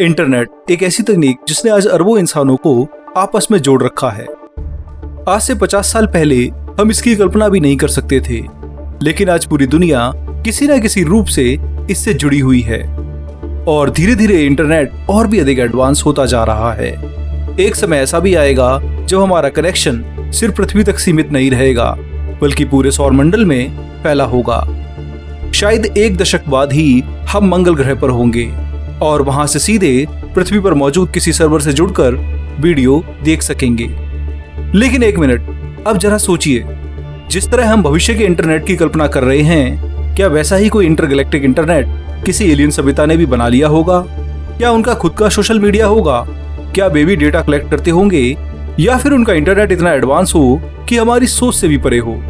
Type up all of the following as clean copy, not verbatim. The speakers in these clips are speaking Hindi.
इंटरनेट एक ऐसी तकनीक जिसने आज अरबों इंसानों को आपस में जोड़ रखा है। आज से 50 साल पहले हम इसकी कल्पना भी नहीं कर सकते थे, लेकिन आज पूरी दुनिया किसी न किसी रूप से इससे जुड़ी हुई है और धीरे धीरे इंटरनेट और भी अधिक एडवांस होता जा रहा है। एक समय ऐसा भी आएगा जब हमारा कनेक्शन सिर्फ पृथ्वी तक सीमित नहीं रहेगा, बल्कि पूरे सौरमंडल में फैला होगा। शायद एक दशक बाद ही हम मंगल ग्रह पर होंगे और वहां से सीधे पृथ्वी पर मौजूद किसी सर्वर से जुड़कर वीडियो देख सकेंगे। लेकिन एक मिनट, अब जरा सोचिए, जिस तरह हम भविष्य के इंटरनेट की कल्पना कर रहे हैं, क्या वैसा ही कोई इंटरगैलेक्टिक इंटरनेट किसी एलियन सभ्यता ने भी बना लिया होगा? क्या उनका खुद का सोशल मीडिया होगा? क्या बेबी डेटा कलेक्ट करते होंगे, या फिर उनका इंटरनेट इतना एडवांस हो कि हमारी सोच से भी परे हो?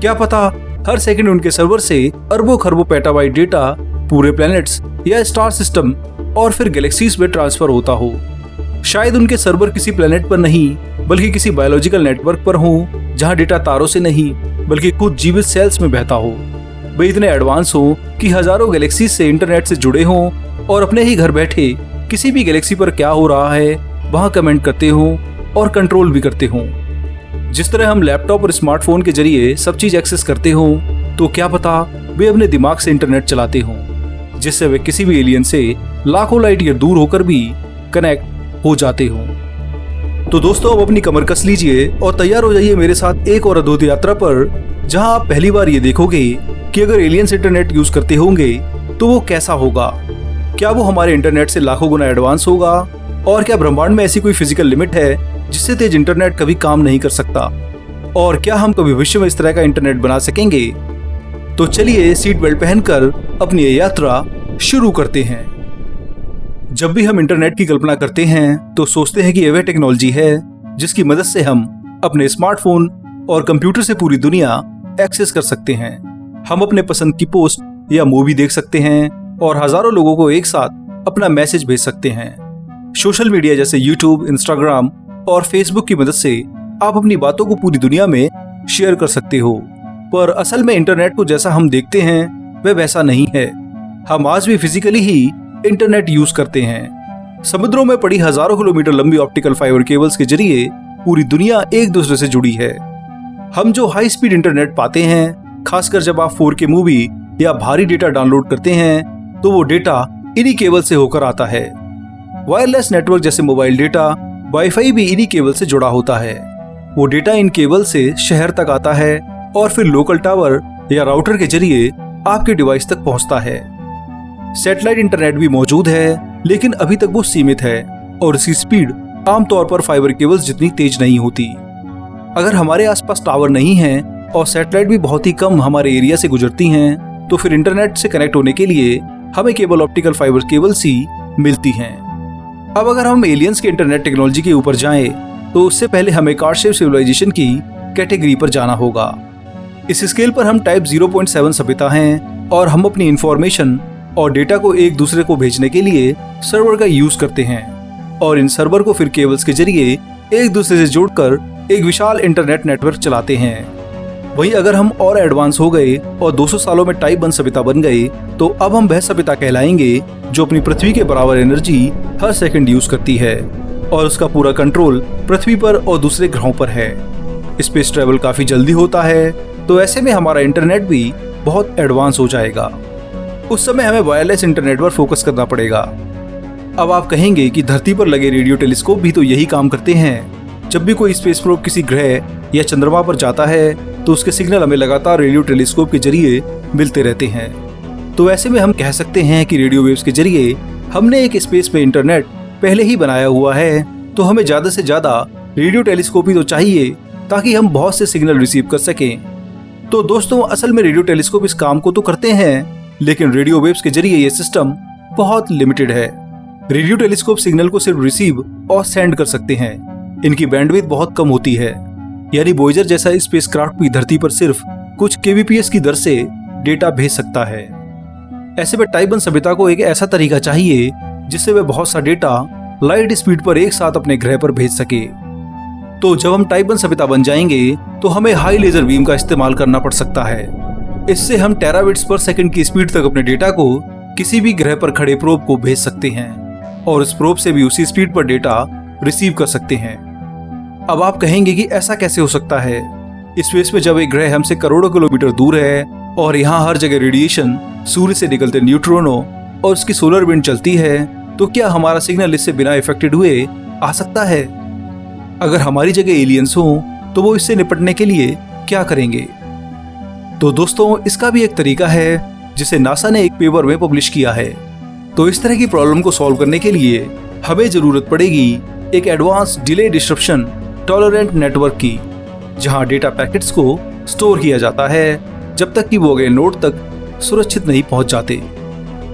क्या पता हर सेकंड उनके सर्वर से अरबों खरबों पेटाबाइट डेटा पूरे प्लैनेट्स या स्टार सिस्टम और फिर गैलेक्सीज में ट्रांसफर होता हो। शायद उनके सर्वर किसी प्लैनेट पर नहीं, बल्कि किसी बायोलॉजिकल नेटवर्क पर हो, जहां डेटा तारों से नहीं बल्कि कुछ जीवित सेल्स में बहता हो। वे इतने एडवांस हो कि हजारों गैलेक्सीज से इंटरनेट से जुड़े हों और अपने ही घर बैठे किसी भी गैलेक्सी पर क्या हो रहा है वहां कमेंट करते हों और कंट्रोल भी करते हों। जिस तरह हम लैपटॉप और स्मार्टफोन के जरिए सब चीज एक्सेस करते हों, तो क्या पता वे अपने दिमाग से इंटरनेट चलाते हों, जिससे वे किसी भी एलियन से लाखों लाइट ईयर दूर होकर भी कनेक्ट हो जाते हों। तो दोस्तों, अब अपनी कमर कस लीजिए और तैयार हो जाइए मेरे साथ एक और अद्भुत यात्रा पर, जहां आप पहली बार ये देखोगे कि अगर एलियंस इंटरनेट यूज करते होंगे तो वो कैसा होगा। क्या वो हमारे इंटरनेट से लाखों गुना एडवांस होगा? और क्या ब्रह्मांड में ऐसी कोई फिजिकल लिमिट है जिससे तेज इंटरनेट कभी काम नहीं कर सकता? और क्या हम कभी भविष्य में इस तरह का इंटरनेट बना सकेंगे? तो चलिए सीट बेल्ट पहनकर अपनी ये यात्रा शुरू करते हैं। जब भी हम इंटरनेट की कल्पना करते हैं तो सोचते हैं कि यह वह टेक्नोलॉजी है जिसकी मदद से हम अपने स्मार्टफोन और कंप्यूटर से पूरी दुनिया एक्सेस कर सकते हैं। हम अपने पसंद की पोस्ट या मूवी देख सकते हैं और हजारों लोगों को एक साथ अपना मैसेज भेज सकते हैं। सोशल मीडिया जैसे यूट्यूब, इंस्टाग्राम और फेसबुक की मदद से आप अपनी बातों को पूरी दुनिया में शेयर कर सकते हो। पर असल में इंटरनेट को जैसा हम देखते हैं वह वैसा नहीं है। हम आज भी फिजिकली ही इंटरनेट यूज करते हैं। समुद्रों में पड़ी हजारों किलोमीटर लंबी ऑप्टिकल फाइबर केबल्स के जरिए पूरी दुनिया एक दूसरे से जुड़ी है। हम जो हाई स्पीड इंटरनेट पाते हैं, खासकर जब आप 4K मूवी या भारी डेटा डाउनलोड करते हैं, तो वो डेटा इन्हीं केबल से होकर आता है। वायरलेस नेटवर्क जैसे मोबाइल डेटा, वाईफाई भी इन्हीं केबल से जुड़ा होता है। वो डेटा इन केबल से शहर तक आता है और फिर लोकल टावर या राउटर के जरिए आपके डिवाइस तक पहुंचता है। सैटेलाइट इंटरनेट भी मौजूद है, लेकिन अभी तक वो सीमित है और इसकी स्पीड आमतौर पर फाइबर केबल्स जितनी तेज नहीं होती। अगर हमारे आसपास टावर नहीं है और सैटेलाइट भी बहुत ही कम हमारे एरिया से गुजरती हैं, तो फिर इंटरनेट से कनेक्ट होने के लिए हमें केवल ऑप्टिकल फाइबर केबल्स ही मिलती हैं। अब अगर हम एलियंस के इंटरनेट टेक्नोलॉजी के ऊपर जाएं, तो उससे पहले हमें कार्डशेप सिविलाइजेशन की कैटेगरी पर जाना होगा। इस स्केल पर हम टाइप 0.7 सभ्यता हैं और हम अपनी इंफॉर्मेशन और डेटा को एक दूसरे को भेजने के लिए सर्वर का यूज करते हैं और इन सर्वर को फिर केबल्स के जरिए एक दूसरे से जोड़कर एक विशाल इंटरनेट नेटवर्क चलाते हैं। वहीं अगर हम और एडवांस हो गए और 200 सालों में टाइप 1 सभ्यता बन गए, तो अब हम वह सभ्यता कहलाएंगे जो अपनी पृथ्वी के बराबर एनर्जी हर सेकंड यूज करती है और उसका पूरा कंट्रोल पृथ्वी पर और दूसरे ग्रहों पर है। स्पेस ट्रेवल काफी जल्दी होता है, तो ऐसे में हमारा इंटरनेट भी बहुत एडवांस हो जाएगा। उस समय हमें वायरलेस इंटरनेट पर फोकस करना पड़ेगा। अब आप कहेंगे कि धरती पर लगे रेडियो टेलीस्कोप भी तो यही काम करते हैं। जब भी कोई स्पेस प्रोब किसी ग्रह या चंद्रमा पर जाता है, तो उसके सिग्नल हमें लगातार रेडियो टेलीस्कोप के जरिए मिलते रहते हैं। तो ऐसे में हम कह सकते हैं कि रेडियो वेव्स के जरिए हमने एक स्पेस में इंटरनेट पहले ही बनाया हुआ है। तो हमें ज्यादा से ज्यादा रेडियो टेलीस्कोप ही तो चाहिए ताकि हम बहुत से सिग्नल रिसीव कर सकें। तो दोस्तों, असल में रेडियो टेलीस्कोप इस काम को तो करते हैं, लेकिन रेडियो वेव्स के जरिए ये सिस्टम बहुत लिमिटेड है। रेडियो टेलीस्कोप सिग्नल को सिर्फ रिसीव और सेंड कर सकते हैं। इनकी बैंडविड्थ बहुत कम होती है, यानी वोयेजर जैसा स्पेसक्राफ्ट भी धरती पर सिर्फ कुछ kbps की दर से डेटा भेज सकता है। ऐसे में टाइप 1 सभ्यता को एक ऐसा तरीका चाहिए जिससे वे बहुत सा डेटा लाइट स्पीड पर एक साथ अपने ग्रह पर भेज सके। तो जब हम टाइप 1 सभ्यता बन जाएंगे, तो हमें हाई लेजर बीम का इस्तेमाल करना पड़ सकता है। इससे हम टेराबिट्स पर सेकंड की स्पीड तक अपने डेटा को किसी भी ग्रह पर खड़े प्रोब को भेज सकते हैं। और इस प्रोब से भी उसी स्पीड पर डेटा रिसीव कर सकते हैं। अब आप कहेंगे कि ऐसा कैसे हो सकता है? स्पेस में जब एक ग्रह हमसे करोड़ों किलोमीटर दूर है और यहाँ हर जगह रेडिएशन, सूर्य से निकलते न्यूट्रॉनों और उसकी सोलर विंड चलती है, तो क्या हमारा सिग्नल इससे बिना इफेक्टेड हुए आ सकता है? अगर हमारी जगह एलियंस हो तो वो इससे निपटने के लिए क्या करेंगे? तो दोस्तों, इसका भी एक तरीका है जिसे नासा ने एक पेपर में पब्लिश किया है। तो इस तरह की प्रॉब्लम को सॉल्व करने के लिए हमें जरूरत पड़ेगी एक advance delay disruption tolerant network की, जहां डेटा पैकेट्स को स्टोर किया जाता है जब तक कि वो अगले नोड तक सुरक्षित नहीं पहुंच जाते।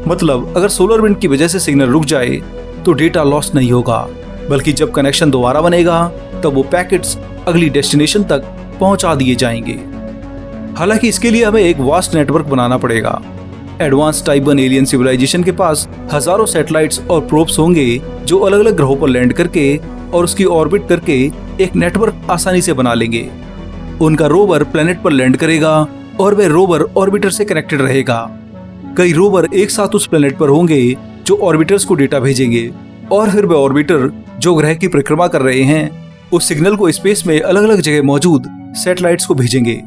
मतलब अगर सोलर विंड की वजह से सिग्नल रुक जाए तो डेटा लॉस्ट नहीं होगा, बल्कि जब कनेक्शन दोबारा बनेगा तब वो पैकेट्स अगली डेस्टिनेशन तक पहुंचा दिए जाएंगे। हालांकि इसके लिए हमें एक वास्ट नेटवर्क बनाना पड़ेगा। एडवांस टाइप 1 एलियन सिविलाइजेशन के पास हजारों सैटेलाइट्स और प्रोब्स होंगे जो अलग अलग ग्रहों पर लैंड करके और उसकी ऑर्बिट करके एक नेटवर्क आसानी से बना लेंगे। उनका रोवर प्लेनेट पर लैंड करेगा और वह रोवर ऑर्बिटर से कनेक्टेड रहेगा। कई रोवर एक साथ उस प्लेनेट पर होंगे जो ऑर्बिटर्स को डेटा भेजेंगे, और फिर वह ऑर्बिटर जो ग्रह की परिक्रमा कर रहे हैं उस सिग्नल को स्पेस में अलग अलग जगह मौजूद सैटेलाइट्स को भेजेंगे।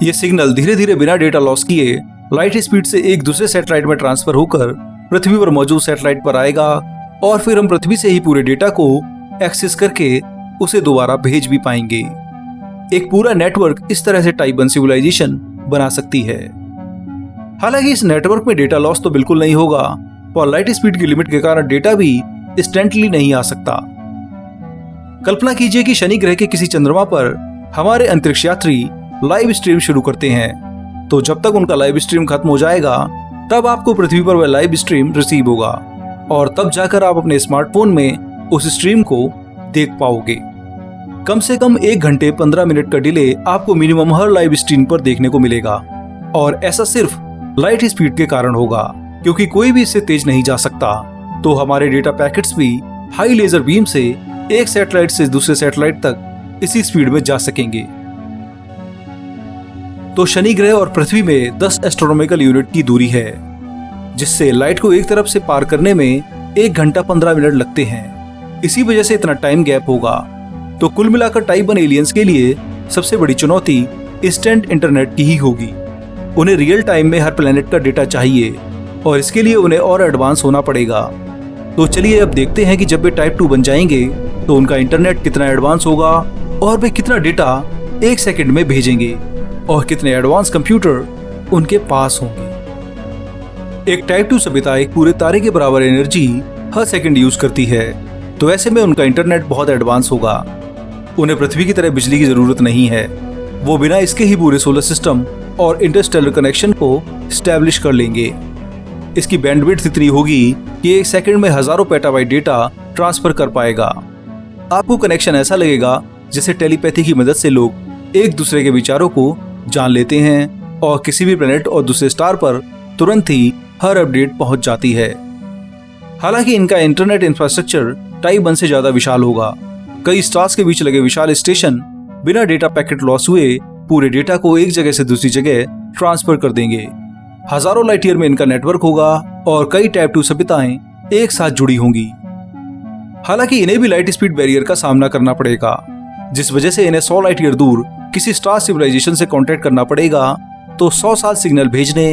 ये सिग्नल धीरे धीरे बिना डेटा लॉस किए लाइट स्पीड से एक दूसरे सैटेलाइट में ट्रांसफर होकर पृथ्वी पर मौजूद सैटेलाइट पर आएगा, और फिर हम पृथ्वी से ही पूरे डेटा को एक्सेस करके उसे दोबारा भेज भी पाएंगे। एक पूरा नेटवर्क इस तरह से टाइप 1 सिविलाइजेशन बना सकती है। हालांकि इस नेटवर्क में डेटा लॉस तो बिल्कुल नहीं होगा, और लाइट स्पीड की लिमिट के कारण डेटा भी इंस्टेंटली नहीं आ सकता। कल्पना कीजिए कि शनि ग्रह के किसी चंद्रमा पर हमारे अंतरिक्ष यात्री लाइव स्ट्रीम शुरू करते हैं, तो जब तक उनका लाइव स्ट्रीम खत्म हो जाएगा तब आपको पृथ्वी पर वह लाइव स्ट्रीम रिसीव होगा, और तब जाकर आप अपने स्मार्टफोन में उस स्ट्रीम को देख पाओगे। कम से कम 1 घंटे 15 मिनट का डिले आपको मिनिमम हर लाइव स्ट्रीम पर देखने को मिलेगा, और ऐसा सिर्फ लाइट स्पीड के कारण होगा, क्योंकि कोई भी इससे तेज नहीं जा सकता। तो हमारे डेटा पैकेट्स भी हाई लेजर बीम से एक सैटेलाइट से दूसरे सैटेलाइट तक इसी स्पीड में जा सकेंगे। तो शनि ग्रह और पृथ्वी में 10 एस्ट्रोनॉमिकल यूनिट की दूरी है, जिससे लाइट को एक तरफ से पार करने में 1 घंटा 15 मिनट लगते हैं। इसी वजह से इतना टाइम गैप होगा। तो कुल मिलाकर टाइप 1 एलियंस के लिए सबसे बड़ी चुनौती इंस्टेंट इंटरनेट की ही होगी। उन्हें रियल टाइम में हर प्लेनेट का डेटा चाहिए, और इसके लिए उन्हें और एडवांस होना पड़ेगा। तो चलिए अब देखते हैं कि जब वे टाइप 2 बन जाएंगे तो उनका इंटरनेट कितना एडवांस होगा, और वे कितना डेटा 1 सेकंड में भेजेंगे, और कितने एडवांस कंप्यूटर उनके पास होंगे। एक टाइप 2 सभ्यता एक पूरे तारे के बराबर एनर्जी हर सेकंड यूज करती है, तो ऐसे में उनका इंटरनेट बहुत एडवांस होगा। उन्हें पृथ्वी की तरह बिजली की जरूरत नहीं है। वो बिना इसके ही पूरे सोलर सिस्टम और इंटरस्टेलर कनेक्शन को स्टैब्लिश कर लेंगे। इसकी बैंडविड्थ इतनी होगी कि 1 सेकंड में हजारों पेटाबाइट डेटा ट्रांसफर कर पाएगा। आपको कनेक्शन ऐसा लगेगा जैसे टेलीपैथी की मदद से लोग एक दूसरे के विचारों को जान लेते हैं, और किसी भी प्लेनेट और दूसरे स्टार पर तुरंत ही हर अपडेट पहुंच जाती है। हालांकि इनका इंटरनेट इंफ्रास्ट्रक्चर टाइप 1 से ज्यादा विशाल होगा। कई स्टार्स के बीच लगे विशाल स्टेशन बिना डेटा पैकेट लॉस हुए पूरे डेटा को एक जगह से दूसरी जगह ट्रांसफर कर देंगे। हजारों लाइट ईयर में इनका नेटवर्क होगा, और कई टाइप 2 सभ्यताएं एक साथ जुड़ी होंगी। हालांकि इन्हें भी लाइट स्पीड बैरियर का सामना करना पड़ेगा, जिस वजह से इन्हें 100 लाइट ईयर दूर किसी स्टार सिविलाइजेशन से कांटेक्ट करना पड़ेगा। तो 100 साल सिग्नल भेजने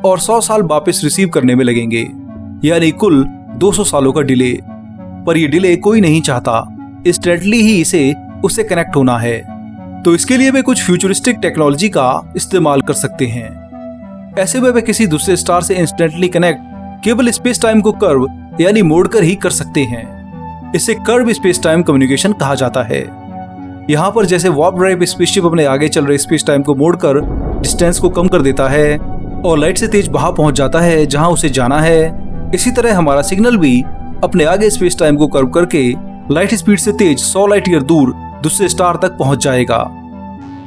और 100 साल वापस रिसीव करने में लगेंगे, यानी कुल 200 सालों का डिले। पर यह डिले कोई नहीं चाहता, इंस्टेंटली ही इसे उससे कनेक्ट होना है। तो इसके लिए वे कुछ फ्यूचरिस्टिक टेक्नोलॉजी का इस्तेमाल कर सकते हैं। ऐसे में वे किसी दूसरे स्टार से इंस्टेंटली कनेक्ट केवल स्पेस टाइम को कर्व यानी मोड़कर ही कर सकते हैं। इसे कर्व स्पेस टाइम कम्युनिकेशन कहा जाता है। यहाँ पर जैसे वार्प ड्राइव स्पेसशिप अपने आगे चल रहे स्पेस टाइम को मोड़कर डिस्टेंस को कम कर देता है और लाइट से तेज वहां पहुंच जाता है जहां उसे जाना है, इसी तरह हमारा सिग्नल भी अपने आगे स्पेस टाइम को कर्व करके लाइट स्पीड से तेज 100 लाइट ईयर दूर दूसरे स्टार तक पहुंच जाएगा।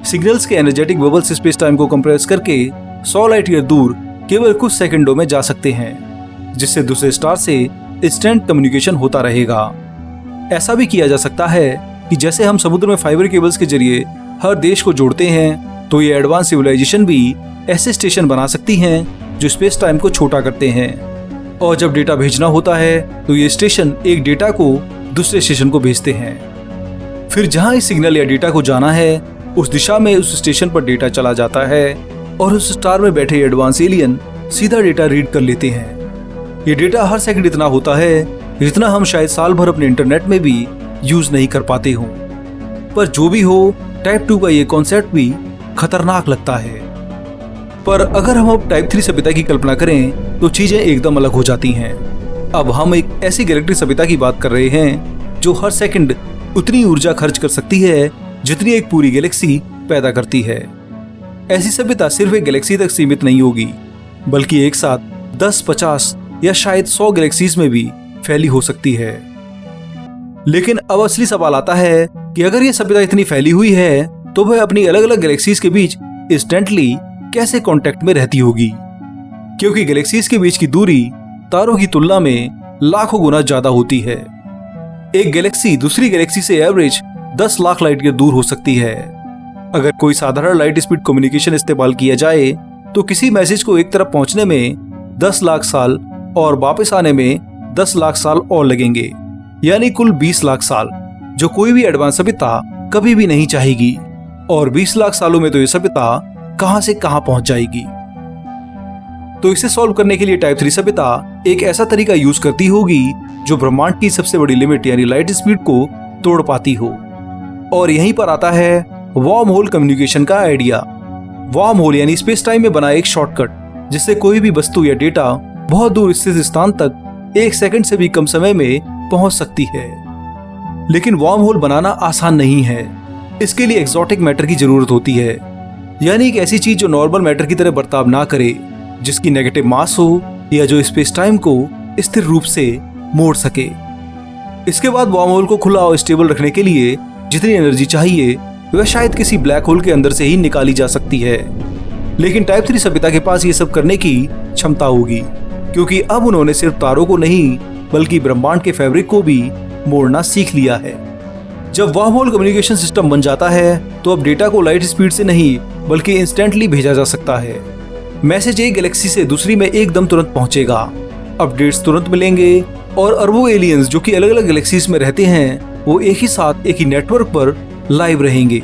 सिग्नल्स के एनर्जेटिक बबल्स स्पेस टाइम को कंप्रेस करके 100 लाइट ईयर दूर केवल कुछ सेकंडों में जा सकते हैं, जिससे दूसरे स्टार से इंस्टेंट कम्युनिकेशन होता रहेगा। ऐसा भी किया जा सकता है कि जैसे हम समुद्र में फाइबर केबल्स के जरिए हर देश को जोड़ते हैं, तो ये एडवांस सिविलाइजेशन भी ऐसे स्टेशन बना सकती हैं जो स्पेस टाइम को छोटा करते हैं, और जब डेटा भेजना होता है तो ये स्टेशन एक डेटा को दूसरे स्टेशन को भेजते हैं। फिर जहां इस सिग्नल या डेटा को जाना है उस दिशा में उस स्टेशन पर डेटा चला जाता है और उस स्टार में बैठे एडवांस एलियन सीधा डेटा रीड कर लेते हैं। ये डेटा हर सेकंड इतना होता है जितना हम शायद साल भर अपने इंटरनेट में भी यूज नहीं कर पाते हों। पर जो भी हो, टाइप 2 का ये कॉन्सेप्ट भी खतरनाक लगता है। पर अगर हम अब टाइप 3 सभ्यता की कल्पना करें तो चीजें एकदम अलग हो जाती हैं। अब हम एक ऐसी गैलेक्टिक सभ्यता की बात कर रहे हैं जो हर सेकंड उतनी ऊर्जा खर्च कर सकती है जितनी एक पूरी गैलेक्सी पैदा करती है। ऐसी सभ्यता सिर्फ एक गैलेक्सी तक सीमित नहीं होगी, बल्कि एक साथ 10, 50 या शायद 100 गैलेक्सीज में भी फैली हो सकती है। लेकिन अब असली सवाल आता है कि अगर ये सभ्यता इतनी फैली हुई है तो वह अपनी अलग अलग गैलेक्सीज के बीच इंस्टेंटली कैसे कांटेक्ट में रहती होगी, क्योंकि गैलेक्सीज के बीच की दूरी तारों की तुलना में लाखों गुना ज्यादा होती है। एक गैलेक्सी दूसरी गैलेक्सी से एवरेज 10 लाख लाइट ईयर दूर हो सकती है। अगर कोई साधारण लाइट स्पीड कम्युनिकेशन इस्तेमाल किया जाए तो किसी मैसेज को एक तरफ पहुंचने में 10 लाख साल और वापस आने में 10 लाख साल और लगेंगे, यानी कुल 20 लाख साल, जो कोई भी एडवांस सभ्यता कभी भी नहीं चाहेगी। और 20 लाख सालों में तो ये सभ्यता कहां से कहां पहुंच जाएगी। तो इसे सॉल्व करने के लिए टाइप 3 सभ्यता एक ऐसा तरीका यूज करती होगी जो ब्रह्मांड की सबसे बड़ी लिमिट यानी लाइट स्पीड को तोड़ पाती हो। और यहीं पर आता है वार्म होल कम्युनिकेशन का आइडिया। वार्म होल यानी स्पेस टाइम में बना एक शॉर्टकट जिससे कोई भी वस्तु या डेटा बहुत दूर स्थित स्थान तक 1 सेकंड से भी कम समय में पहुंच सकती है। लेकिन वार्म होल बनाना आसान नहीं है। इसके लिए एक्सोटिक मैटर की जरूरत होती है, यानी एक ऐसी चीज जो नॉर्मल मैटर की तरह बर्ताव ना करे, जिसकी नेगेटिव मास हो या जो स्पेस टाइम को स्थिर रूप से मोड़ सके। इसके बाद वार्म होल को खुला और स्टेबल रखने के लिए जितनी एनर्जी चाहिए वह शायद किसी ब्लैक होल के अंदर से ही निकाली जा सकती है। लेकिन टाइप 3 सभ्यता के पास ये सब करने की क्षमता होगी, क्योंकि अब उन्होंने सिर्फ तारों को नहीं बल्कि ब्रह्मांड के फैब्रिक को भी मोड़ना सीख लिया है। जब वार्म होल कम्युनिकेशन सिस्टम बन जाता है तो अब डेटा को लाइट स्पीड से नहीं बल्कि इंस्टेंटली भेजा जा सकता है। मैसेज एक गैलेक्सी से दूसरी में एकदम तुरंत पहुंचेगा, अपडेट्स तुरंत मिलेंगे और अरबों एलियंस जो कि अलग अलग गैलेक्सीज में रहते हैं वो एक ही साथ एक ही नेटवर्क पर लाइव रहेंगे।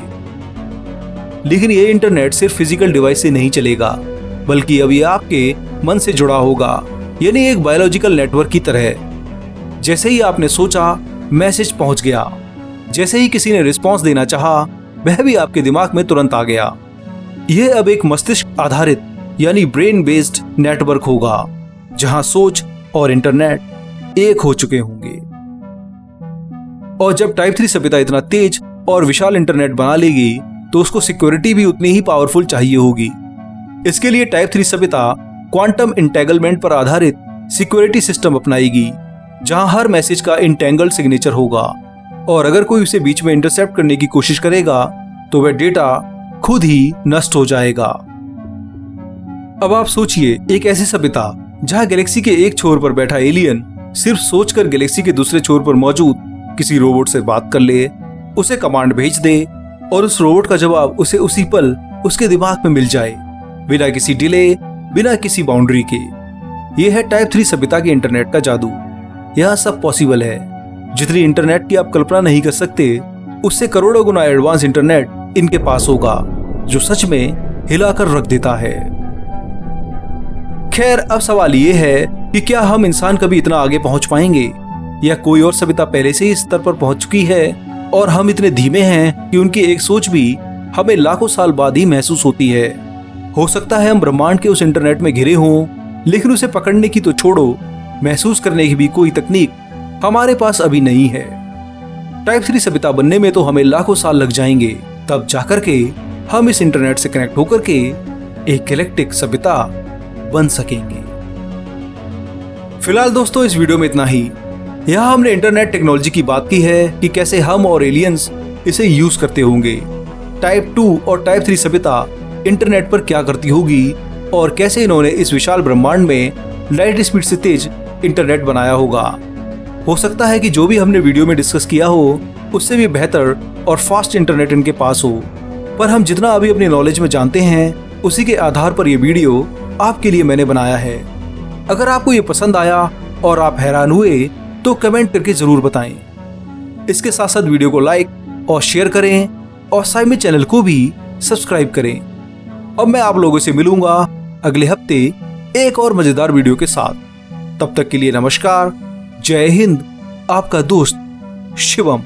लेकिन ये इंटरनेट सिर्फ फिजिकल डिवाइस से नहीं चलेगा, बल्कि अब ये आपके मन से जुड़ा होगा, यानी एक बायोलॉजिकल नेटवर्क की तरह। जैसे ही आपने सोचा मैसेज पहुंच गया, जैसे ही किसी ने रिस्पॉन्स देना चाहा वह भी आपके दिमाग में तुरंत आ गया। यह अब एक मस्तिष्क आधारित यानी ब्रेन बेस्ड नेटवर्क होगा जहां सोच और इंटरनेट एक हो चुके होंगे। और जब टाइप 3 सभ्यता इतना तेज और विशाल इंटरनेट बना लेगी तो उसको सिक्योरिटी भी उतनी ही पावरफुल चाहिए होगी। इसके लिए टाइप 3 सभ्यता क्वांटम इंटेंगलमेंट पर आधारित सिक्योरिटी सिस्टम अपनाएगी, जहां हर मैसेज का इंटेंगल्ड सिग्नेचर होगा और अगर कोई उसे बीच में इंटरसेप्ट करने की कोशिश करेगा तो वह डेटा खुद ही नष्ट हो जाएगा। अब आप सोचिए, एक ऐसी सभ्यता जहां गैलेक्सी के एक छोर पर बैठा एलियन सिर्फ सोचकर गैलेक्सी के दूसरे छोर पर मौजूद किसी रोबोट से बात कर ले, उसे कमांड भेज दे और उस रोबोट का जवाब उसे उसी पल उसके दिमाग में मिल जाए, बिना किसी डिले, बिना किसी बाउंड्री के। यह है टाइप 3 सभ्यता के इंटरनेट का जादू। यह सब पॉसिबल है। जितनी इंटरनेट की आप कल्पना नहीं कर सकते उससे करोड़ों गुना एडवांस इंटरनेट इनके पास होगा, जो सच में हिलाकर रख देता है। खैर, अब सवाल ये है कि क्या हम इंसान कभी इतना आगे पहुंच पाएंगे, या कोई और सभ्यता पहले से ही इस स्तर पर पहुंच चुकी है और हम इतने धीमे हैं कि उनकी एक सोच भी हमें लाखों साल बाद ही महसूस होती है। हो सकता है हम ब्रह्मांड के उस इंटरनेट में घिरे हों, लेकिन उसे पकड़ने की तो छोड़ो, महसूस करने की भी कोई तकनीक हमारे पास अभी नहीं है। टाइप 3 सभ्यता बनने में तो हमें लाखों साल लग जाएंगे, तब जाकर के हम इस इंटरनेट से कनेक्ट होकर के एक गैलेक्टिक सभ्यता बन सकेंगे। फिलहाल दोस्तों, इस वीडियो में इतना ही। यहाँ हमने इंटरनेट टेक्नोलॉजी की बात की है कि कैसे हम और एलियंस इसे यूज करते होंगे। टाइप 2 और टाइप 3 सभ्यता इंटरनेट पर क्या करती होगी और कैसे इन्होंने इस विशाल ब्रह्मांड में लाइट स्पीड से तेज इंटरनेट बनाया होगा। हो सकता है कि जो भी हमने वीडियो में डिस्कस किया हो उससे भी बेहतर और फास्ट इंटरनेट इनके पास हो, पर हम जितना अभी अपनी नॉलेज में जानते हैं उसी के आधार पर यह वीडियो आपके लिए मैंने बनाया है। अगर आपको ये पसंद आया और आप हैरान हुए तो कमेंट करके जरूर बताएं। इसके साथ साथ वीडियो को लाइक और शेयर करें और साइमी चैनल को भी सब्सक्राइब करें। अब मैं आप लोगों से मिलूंगा अगले हफ्ते एक और मजेदार वीडियो के साथ। तब तक के लिए नमस्कार, जय हिंद, आपका दोस्त शिवम।